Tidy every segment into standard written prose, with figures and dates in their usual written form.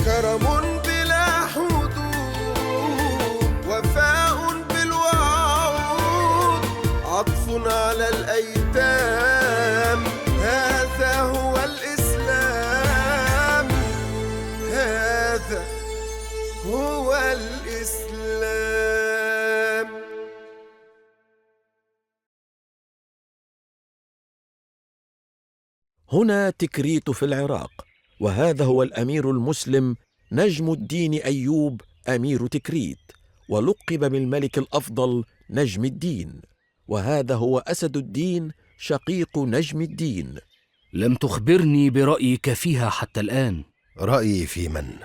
كرم بلا حدود، وفاء بالوعود، عطف على الأيتام، هذا هو الإسلام، هذا هو الإسلام. هنا تكريت في العراق، وهذا هو الأمير المسلم نجم الدين أيوب أمير تكريت، ولقب بالملك الأفضل نجم الدين، وهذا هو أسد الدين شقيق نجم الدين. لم تخبرني برأيك فيها حتى الآن. رأيي في من؟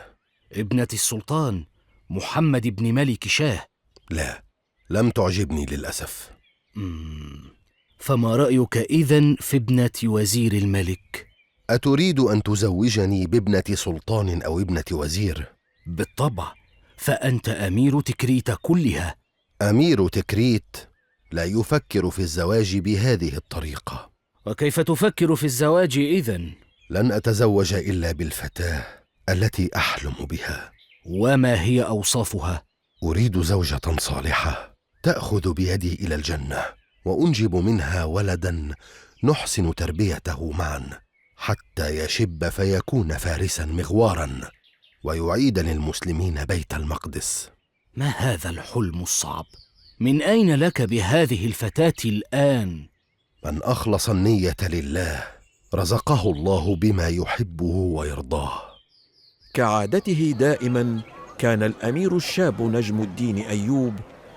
ابنة السلطان محمد بن ملك شاه. لا، لم تعجبني للأسف. فما رأيك إذن في ابنة وزير الملك؟ أتريد أن تزوجني بابنة سلطان أو ابنة وزير؟ بالطبع، فأنت أمير تكريت كلها. أمير تكريت لا يفكر في الزواج بهذه الطريقة. وكيف تفكر في الزواج إذن؟ لن أتزوج إلا بالفتاة التي أحلم بها. وما هي أوصافها؟ أريد زوجة صالحة تأخذ بيدي إلى الجنة، وأنجب منها ولدا نحسن تربيته معا حتى يشب فيكون فارسا مغوارا، ويعيد للمسلمين بيت المقدس. ما هذا الحلم الصعب؟ من أين لك بهذه الفتاة الآن؟ من أخلص النية لله رزقه الله بما يحبه ويرضاه. كعادته دائما كان الأمير الشاب نجم الدين أيوب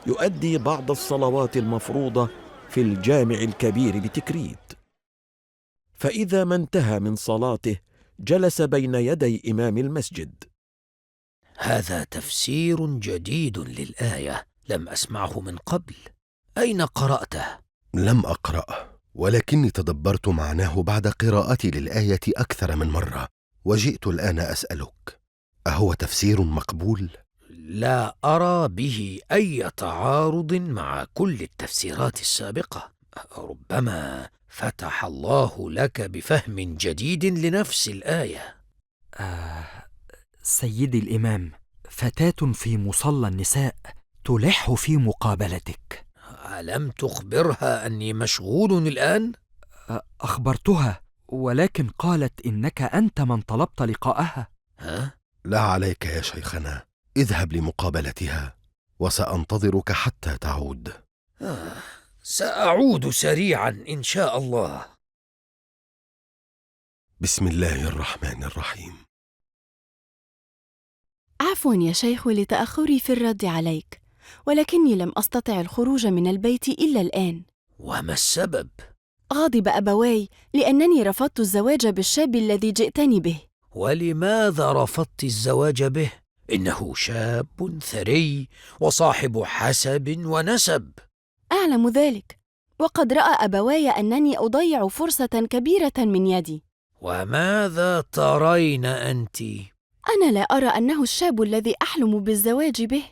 يؤدي بعض الصلوات المفروضة في الجامع الكبير بتكريت، فإذا ما انتهى من صلاته جلس بين يدي إمام المسجد. هذا تفسير جديد للآية، لم أسمعه من قبل. أين قرأته؟ لم أقرأ، ولكني تدبرت معناه بعد قراءتي للآية أكثر من مرة، وجئت الآن أسألك: أهو تفسير مقبول؟ لا أرى به أي تعارض مع كل التفسيرات السابقة. ربما فتح الله لك بفهم جديد لنفس الآية. سيدي الإمام، فتاة في مصلى النساء تلح في مقابلتك. ألم تخبرها أني مشغول الآن؟ أخبرتها، ولكن قالت إنك أنت من طلبت لقاءها. لا عليك يا شيخنا، اذهب لمقابلتها، وسأنتظرك حتى تعود. سأعود سريعا إن شاء الله. بسم الله الرحمن الرحيم. عفوا يا شيخ لتأخري في الرد عليك، ولكني لم أستطع الخروج من البيت إلا الآن. وما السبب؟ غضب أبواي لأنني رفضت الزواج بالشاب الذي جئتني به. ولماذا رفضت الزواج به؟ إنه شاب ثري وصاحب حسب ونسب. أعلم ذلك، وقد رأى أبواي أنني أضيع فرصة كبيرة من يدي. وماذا ترين أنت؟ أنا لا أرى أنه الشاب الذي أحلم بالزواج به.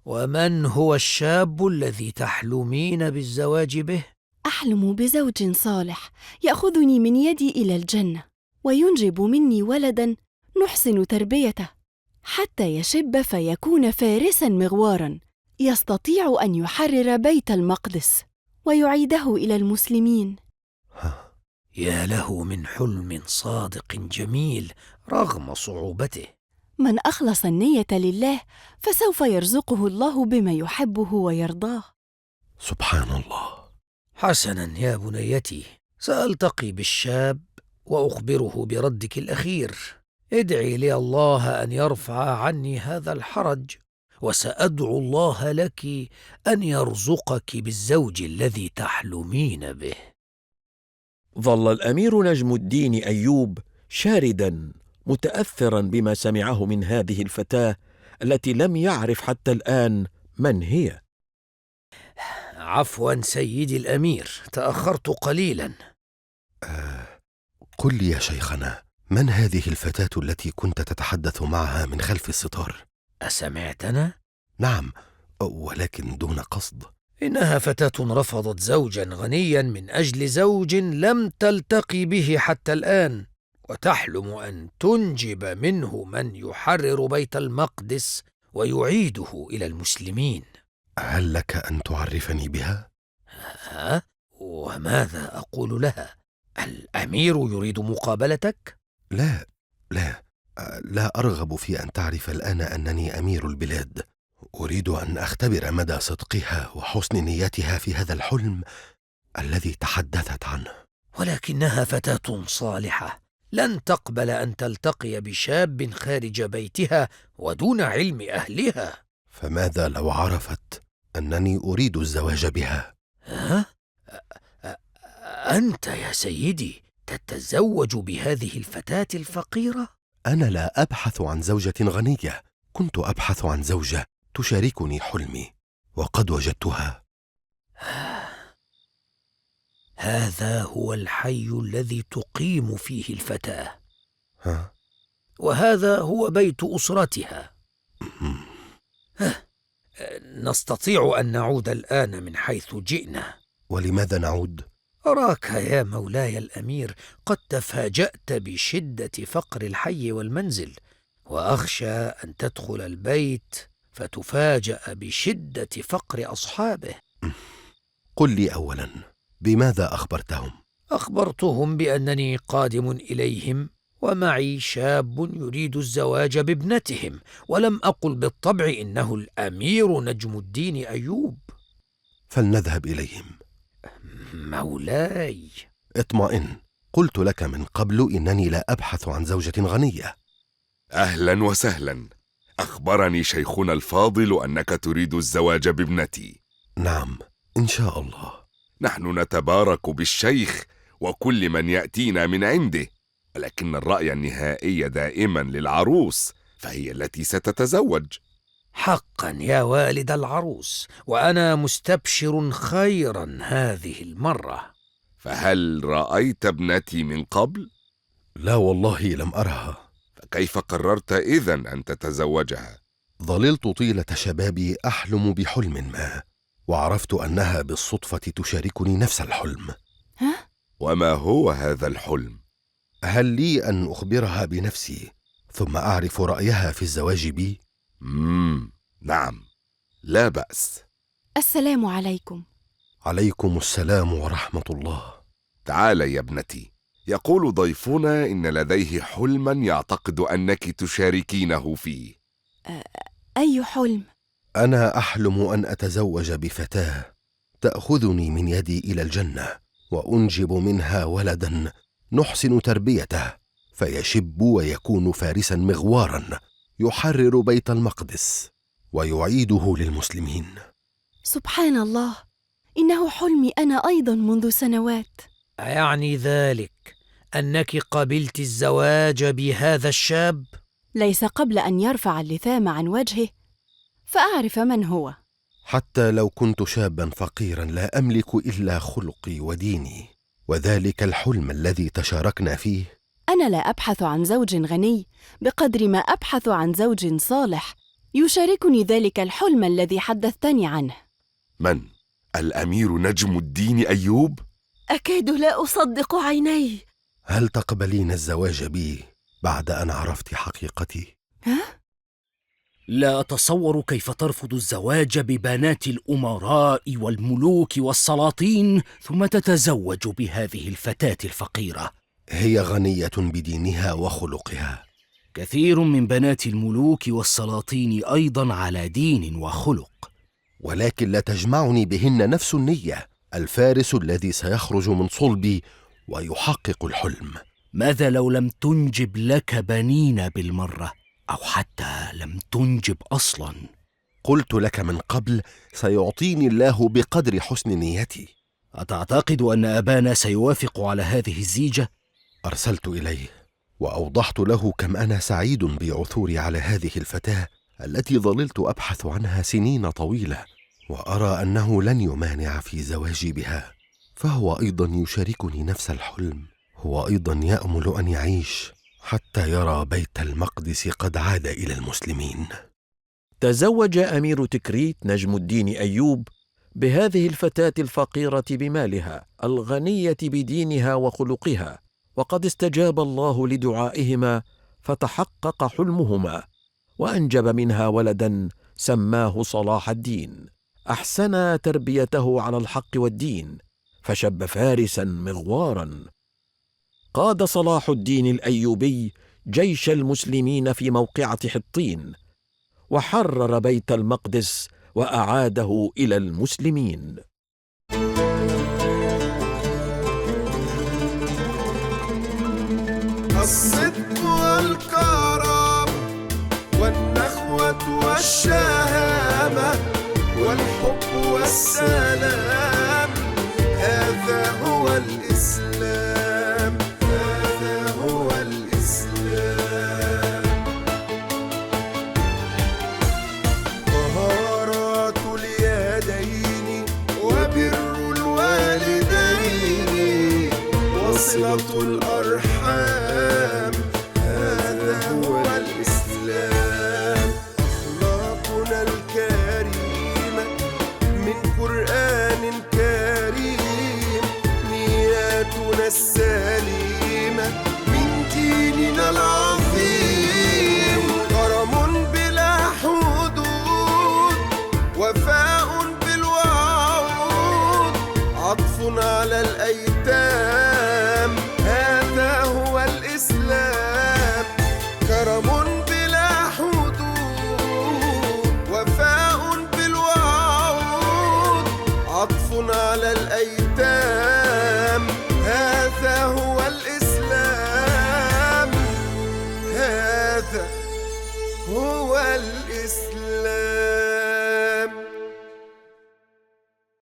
ومن هو الشاب الذي تحلمين بالزواج به؟ أحلم بزوج صالح يأخذني من يدي إلى الجنة، وينجب مني ولدا نحسن تربيته حتى يشب فيكون فارسا مغوارا، يستطيع أن يحرر بيت المقدس ويعيده إلى المسلمين. يا له من حلم صادق جميل رغم صعوبته. من أخلص النية لله فسوف يرزقه الله بما يحبه ويرضاه. سبحان الله. حسنا يا بنيتي، سألتقي بالشاب وأخبره بردك الأخير. ادعي لي الله أن يرفع عني هذا الحرج، وسأدعو الله لك أن يرزقك بالزوج الذي تحلمين به. ظل الأمير نجم الدين أيوب شاردا متأثرا بما سمعه من هذه الفتاة التي لم يعرف حتى الآن من هي. عفوا سيدي الأمير، تأخرت قليلا. قل لي يا شيخنا، من هذه الفتاة التي كنت تتحدث معها من خلف الستار؟ أسمعتنا؟ نعم، ولكن دون قصد. إنها فتاة رفضت زوجا غنيا من أجل زوج لم تلتقي به حتى الآن، وتحلم أن تنجب منه من يحرر بيت المقدس ويعيده إلى المسلمين. هل لك أن تعرفني بها؟ ها؟ وماذا أقول لها؟ الأمير يريد مقابلتك؟ لا، لا أرغب في أن تعرف الآن أنني أمير البلاد. أريد أن أختبر مدى صدقها وحسن نيتها في هذا الحلم الذي تحدثت عنه. ولكنها فتاة صالحة، لن تقبل أن تلتقي بشاب خارج بيتها ودون علم أهلها. فماذا لو عرفت أنني أريد الزواج بها؟ ها؟ أنت يا سيدي تتزوج بهذه الفتاة الفقيرة؟ أنا لا أبحث عن زوجة غنية، كنت أبحث عن زوجة تشاركني حلمي، وقد وجدتها. هذا هو الحي الذي تقيم فيه الفتاة، ها؟ وهذا هو بيت أسرتها. نستطيع أن نعود الآن من حيث جئنا. ولماذا نعود؟ أراك يا مولاي الأمير قد تفاجأت بشدة فقر الحي والمنزل، وأخشى أن تدخل البيت فتفاجأ بشدة فقر أصحابه. قل لي أولا، بماذا أخبرتهم؟ أخبرتهم بأنني قادم إليهم ومعي شاب يريد الزواج بابنتهم، ولم أقل بالطبع إنه الأمير نجم الدين أيوب. فلنذهب إليهم. مولاي، اطمئن، قلت لك من قبل إنني لا أبحث عن زوجة غنية. أهلا وسهلا. أخبرني شيخنا الفاضل أنك تريد الزواج بابنتي. نعم، إن شاء الله. نحن نتبارك بالشيخ وكل من يأتينا من عنده، ولكن الرأي النهائي دائما للعروس، فهي التي ستتزوج. حقا يا والد العروس، وأنا مستبشر خيرا هذه المرة. فهل رأيت ابنتي من قبل؟ لا والله لم أرها. فكيف قررت إذن أن تتزوجها؟ ظللت طيلة شبابي أحلم بحلم ما، وعرفت أنها بالصدفة تشاركني نفس الحلم. ها؟ وما هو هذا الحلم؟ هل لي أن أخبرها بنفسي ثم أعرف رأيها في الزواج بي؟ نعم، لا بأس. السلام عليكم. عليكم السلام ورحمة الله. تعالي يا ابنتي، يقول ضيفنا إن لديه حلما يعتقد أنك تشاركينه فيه. أي حلم؟ أنا أحلم أن أتزوج بفتاة تأخذني من يدي إلى الجنة، وأنجب منها ولدا نحسن تربيته فيشب ويكون فارسا مغوارا يحرر بيت المقدس ويعيده للمسلمين. سبحان الله، إنه حلمي أنا أيضا منذ سنوات. أيعني ذلك أنك قبلت الزواج بهذا الشاب؟ ليس قبل أن يرفع اللثام عن وجهه فأعرف من هو. حتى لو كنت شابا فقيرا لا أملك إلا خلقي وديني، وذلك الحلم الذي تشاركنا فيه. أنا لا أبحث عن زوج غني بقدر ما أبحث عن زوج صالح يشاركني ذلك الحلم الذي حدثتني عنه. من؟ الأمير نجم الدين أيوب؟ أكاد لا أصدق عيني. هل تقبلين الزواج بي بعد أن عرفت حقيقتي؟ ها؟ لا أتصور كيف ترفض الزواج ببنات الأمراء والملوك والسلاطين ثم تتزوج بهذه الفتاة الفقيرة. هي غنية بدينها وخلقها. كثير من بنات الملوك والسلاطين أيضا على دين وخلق، ولكن لا تجمعني بهن نفس النية، الفارس الذي سيخرج من صلبي ويحقق الحلم. ماذا لو لم تنجب لك بنين بالمرة، أو حتى لم تنجب أصلا؟ قلت لك من قبل سيعطيني الله بقدر حسن نيتي. أتعتقد أن أبانا سيوافق على هذه الزيجة؟ أرسلت إليه وأوضحت له كم أنا سعيد بعثوري على هذه الفتاة التي ظللت أبحث عنها سنين طويلة، وأرى أنه لن يمانع في زواجي بها، فهو أيضا يشاركني نفس الحلم. هو أيضا يأمل أن يعيش حتى يرى بيت المقدس قد عاد إلى المسلمين. تزوج أمير تكريت نجم الدين أيوب بهذه الفتاة الفقيرة بمالها الغنية بدينها وخلقها، وقد استجاب الله لدعائهما فتحقق حلمهما، وأنجب منها ولدا سماه صلاح الدين. أحسن تربيته على الحق والدين، فشب فارسا مغوارا. قاد صلاح الدين الأيوبي جيش المسلمين في موقعة حطين، وحرر بيت المقدس وأعاده إلى المسلمين. الصدق والكرم والنخوة والشهامة والحب والسلام، هذا هو الإسلام، هذا هو الإسلام. طهارة اليدين وبر الوالدين وصلة الأرحام، هذا هو الإسلام. أخلاقنا الكريمة من قرآن كريم، نياتنا السليمة من ديننا العظيم. كرم بلا حدود، وفاء بالوعود، عطف على الأيتام، هذا هو الإسلام. كرم بلا حدود، وفاء بالوعود، عطف على الأيتام، هذا هو الإسلام، هذا هو الإسلام.